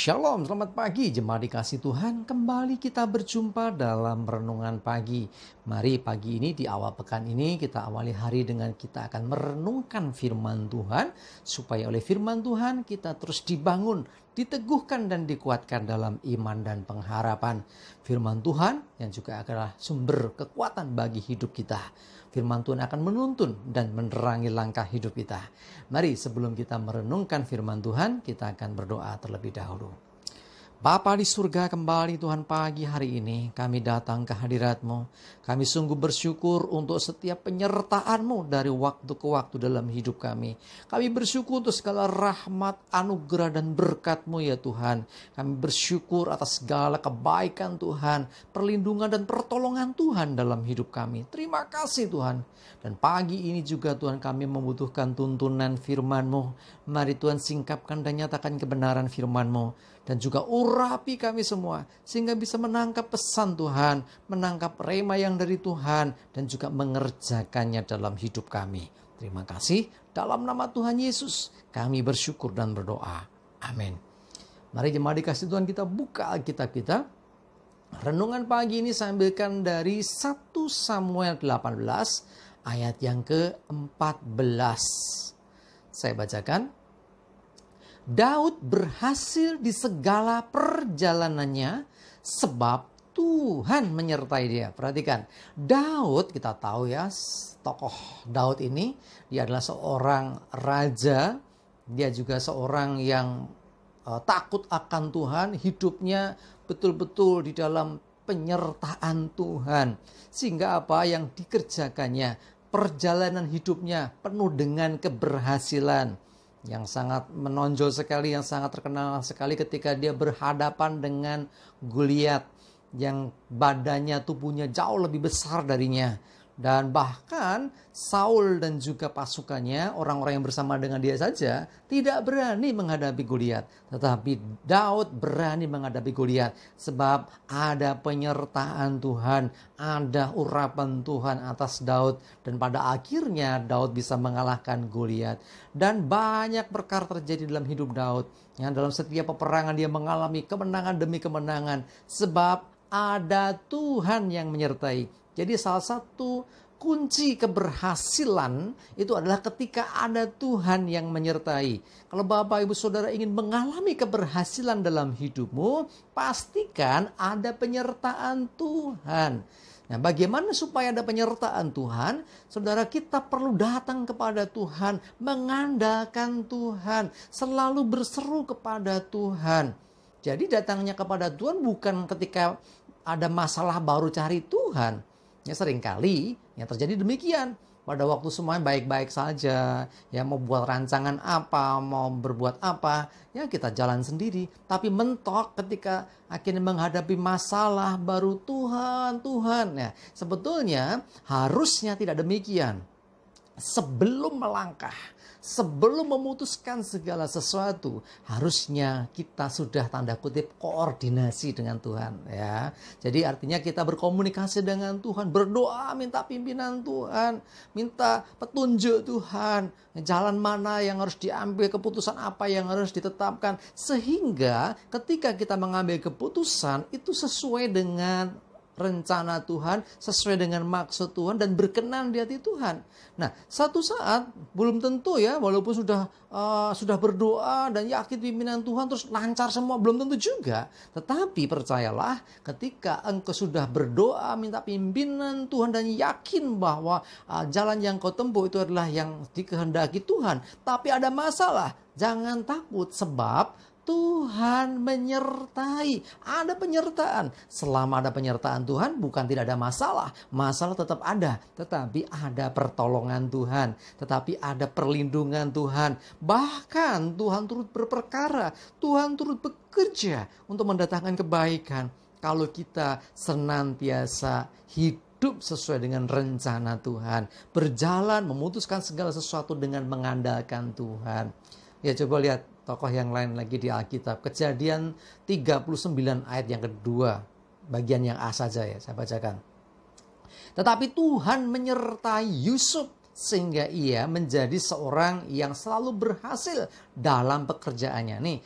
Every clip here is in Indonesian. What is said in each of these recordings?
Shalom, selamat pagi jemaat dikasih Tuhan. Kembali kita berjumpa dalam renungan pagi. Mari pagi ini di awal pekan ini kita awali hari dengan kita akan merenungkan firman Tuhan. Supaya oleh firman Tuhan kita terus dibangun, diteguhkan dan dikuatkan dalam iman dan pengharapan. Firman Tuhan yang juga adalah sumber kekuatan bagi hidup kita. Firman Tuhan akan menuntun dan menerangi langkah hidup kita. Mari sebelum kita merenungkan firman Tuhan, kita akan berdoa terlebih dahulu. Bapa di surga, kembali Tuhan pagi hari ini kami datang ke hadirat-Mu. Kami sungguh bersyukur untuk setiap penyertaan-Mu dari waktu ke waktu dalam hidup kami. Kami bersyukur untuk segala rahmat, anugerah dan berkat-Mu ya Tuhan. Kami bersyukur atas segala kebaikan Tuhan, perlindungan dan pertolongan Tuhan dalam hidup kami. Terima kasih Tuhan. Dan pagi ini juga Tuhan kami membutuhkan tuntunan firman-Mu. Mari Tuhan singkapkan dan nyatakan kebenaran firman-Mu. Dan juga urapi kami semua sehingga bisa menangkap pesan Tuhan, menangkap rema yang dari Tuhan dan juga mengerjakannya dalam hidup kami. Terima kasih, dalam nama Tuhan Yesus kami bersyukur dan berdoa. Amin. Mari jemaat dikasih Tuhan kita buka Alkitab kita. Renungan pagi ini saya ambilkan dari 1 Samuel 18 ayat yang ke-14. Saya bacakan. Daud berhasil di segala perjalanannya sebab Tuhan menyertai dia. Perhatikan, Daud kita tahu ya, tokoh Daud ini dia adalah seorang raja, dia juga seorang yang takut akan Tuhan, hidupnya betul-betul di dalam penyertaan Tuhan. Sehingga apa yang dikerjakannya, perjalanan hidupnya penuh dengan keberhasilan. Yang sangat menonjol sekali, yang sangat terkenal sekali ketika dia berhadapan dengan Goliat yang badannya, tubuhnya jauh lebih besar darinya. Dan bahkan Saul dan juga pasukannya, orang-orang yang bersama dengan dia saja, tidak berani menghadapi Goliat. Tetapi Daud berani menghadapi Goliat. Sebab ada penyertaan Tuhan, ada urapan Tuhan atas Daud. Dan pada akhirnya Daud bisa mengalahkan Goliat. Dan banyak perkara terjadi dalam hidup Daud. Yang dalam setiap peperangan dia mengalami kemenangan demi kemenangan. Sebab ada Tuhan yang menyertai. Jadi salah satu kunci keberhasilan itu adalah ketika ada Tuhan yang menyertai. Kalau Bapak Ibu Saudara ingin mengalami keberhasilan dalam hidupmu, pastikan ada penyertaan Tuhan. Nah, bagaimana supaya ada penyertaan Tuhan? Saudara, kita perlu datang kepada Tuhan, mengandalkan Tuhan, selalu berseru kepada Tuhan. Jadi datangnya kepada Tuhan bukan ketika ada masalah baru cari Tuhan. Ya seringkali yang terjadi demikian. Pada waktu semuanya baik-baik saja, ya mau buat rancangan apa, mau berbuat apa, ya kita jalan sendiri. Tapi mentok ketika akhirnya menghadapi masalah baru Tuhan. Ya, sebetulnya harusnya tidak demikian. Sebelum melangkah, sebelum memutuskan segala sesuatu, harusnya kita sudah tanda kutip koordinasi dengan Tuhan ya. Jadi artinya kita berkomunikasi dengan Tuhan, berdoa, minta pimpinan Tuhan, minta petunjuk Tuhan, jalan mana yang harus diambil, keputusan apa yang harus ditetapkan, sehingga ketika kita mengambil keputusan itu sesuai dengan rencana Tuhan, sesuai dengan maksud Tuhan dan berkenan di hati Tuhan. Nah, satu saat belum tentu ya, walaupun sudah berdoa dan yakin pimpinan Tuhan terus lancar semua, belum tentu juga. Tetapi percayalah, ketika engkau sudah berdoa minta pimpinan Tuhan dan yakin bahwa jalan yang kau tempuh itu adalah yang dikehendaki Tuhan, tapi ada masalah, jangan takut sebab Tuhan menyertai. Ada penyertaan. Selama ada penyertaan Tuhan, bukan tidak ada masalah. Masalah tetap ada. Tetapi ada pertolongan Tuhan. Tetapi ada perlindungan Tuhan. Bahkan Tuhan turut berperkara. Tuhan turut bekerja untuk mendatangkan kebaikan. Kalau kita senantiasa hidup sesuai dengan rencana Tuhan. Berjalan, memutuskan segala sesuatu dengan mengandalkan Tuhan. Ya coba lihat tokoh yang lain lagi di Alkitab. Kejadian 39 ayat yang kedua. Bagian yang A saja ya, saya bacakan. Tetapi Tuhan menyertai Yusuf sehingga ia menjadi seorang yang selalu berhasil dalam pekerjaannya. Nih,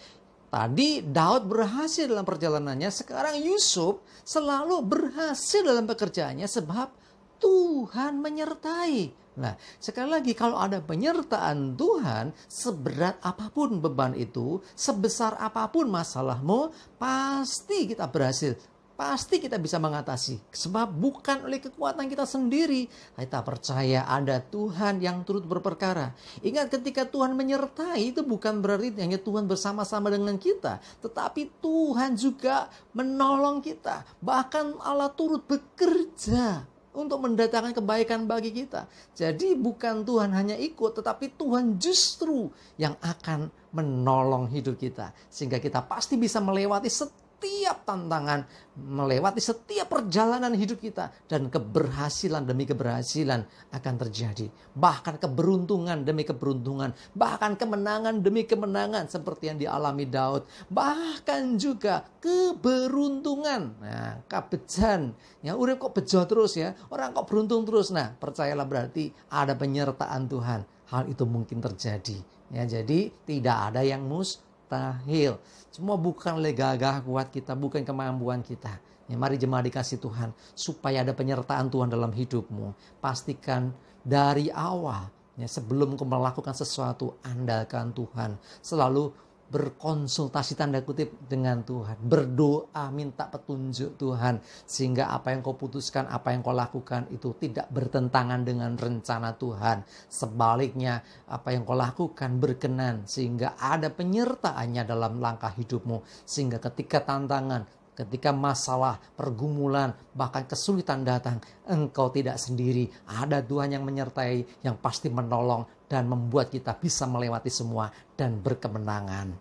Tadi Daud berhasil dalam perjalanannya, sekarang Yusuf selalu berhasil dalam pekerjaannya sebab Tuhan menyertai. Nah, sekali lagi kalau ada penyertaan Tuhan, seberat apapun beban itu, sebesar apapun masalahmu, pasti kita berhasil. Pasti kita bisa mengatasi. Sebab bukan oleh kekuatan kita sendiri. Kita percaya ada Tuhan yang turut berperkara. Ingat, ketika Tuhan menyertai, itu bukan berarti hanya Tuhan bersama-sama dengan kita. Tetapi Tuhan juga menolong kita. Bahkan Allah turut bekerja untuk mendatangkan kebaikan bagi kita. Jadi bukan Tuhan hanya ikut, tetapi Tuhan justru yang akan menolong hidup kita. Sehingga kita pasti bisa melewati setiap tantangan, melewati setiap perjalanan hidup kita, dan keberhasilan demi keberhasilan akan terjadi. Bahkan keberuntungan demi keberuntungan, bahkan kemenangan demi kemenangan seperti yang dialami Daud, bahkan juga keberuntungan. Nah, kabejan, ya urip kok bejo terus ya, orang kok beruntung terus. Nah, percayalah berarti ada penyertaan Tuhan. Hal itu mungkin terjadi. Ya, jadi tidak ada yang mustahil. Semua bukan oleh gagah kuat kita, bukan kemampuan kita. Ya, mari jemaat dikasih Tuhan, supaya ada penyertaan Tuhan dalam hidupmu. Pastikan dari awal, ya, sebelum kau melakukan sesuatu, andalkan Tuhan. Selalu berkonsultasi tanda kutip dengan Tuhan. Berdoa, minta petunjuk Tuhan. Sehingga apa yang kau putuskan, apa yang kau lakukan itu tidak bertentangan dengan rencana Tuhan. Sebaliknya, apa yang kau lakukan berkenan. Sehingga ada penyertaannya dalam langkah hidupmu. Sehingga ketika tantangan, ketika masalah, pergumulan, bahkan kesulitan datang, engkau tidak sendiri. Ada Tuhan yang menyertai, yang pasti menolong dan membuat kita bisa melewati semua dan berkemenangan.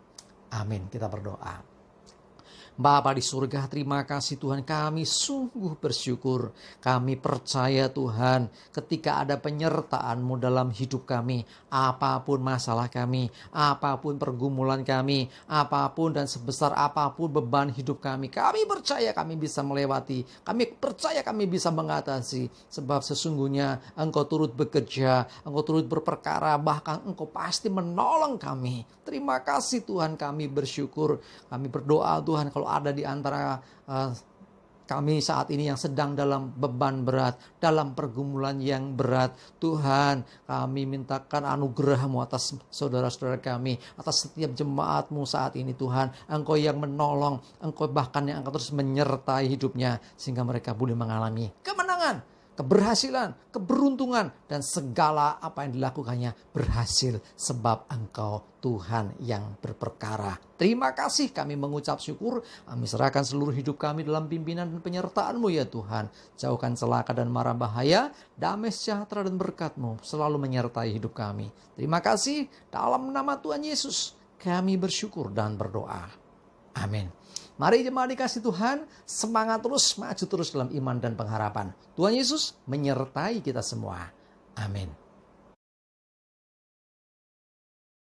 Amin. Kita berdoa. Bapa di surga, terima kasih Tuhan, kami sungguh bersyukur. Kami percaya Tuhan, ketika ada penyertaan-Mu dalam hidup kami, apapun masalah kami, apapun pergumulan kami, apapun dan sebesar apapun beban hidup kami percaya kami bisa melewati, kami percaya kami bisa mengatasi. Sebab sesungguhnya Engkau turut bekerja, Engkau turut berperkara, bahkan Engkau pasti menolong kami. Terima kasih Tuhan, kami bersyukur. Kami berdoa Tuhan, kalau ada di antara kami saat ini yang sedang dalam beban berat, dalam pergumulan yang berat, Tuhan, kami mintakan anugerah-Mu atas saudara-saudara kami, atas setiap jemaat-Mu saat ini Tuhan. Engkau yang menolong, Engkau bahkan yang akan terus menyertai hidupnya, sehingga mereka boleh mengalami kemenangan, keberhasilan, keberuntungan, dan segala apa yang dilakukannya berhasil sebab Engkau Tuhan yang berperkara. Terima kasih, kami mengucap syukur. Kami serahkan seluruh hidup kami dalam pimpinan dan penyertaan-Mu ya Tuhan. Jauhkan celaka dan mara bahaya, damai sejahtera dan berkat-Mu selalu menyertai hidup kami. Terima kasih, dalam nama Tuhan Yesus kami bersyukur dan berdoa. Amin. Mari jemaat dikasih Tuhan, semangat terus, maju terus dalam iman dan pengharapan. Tuhan Yesus menyertai kita semua. Amin.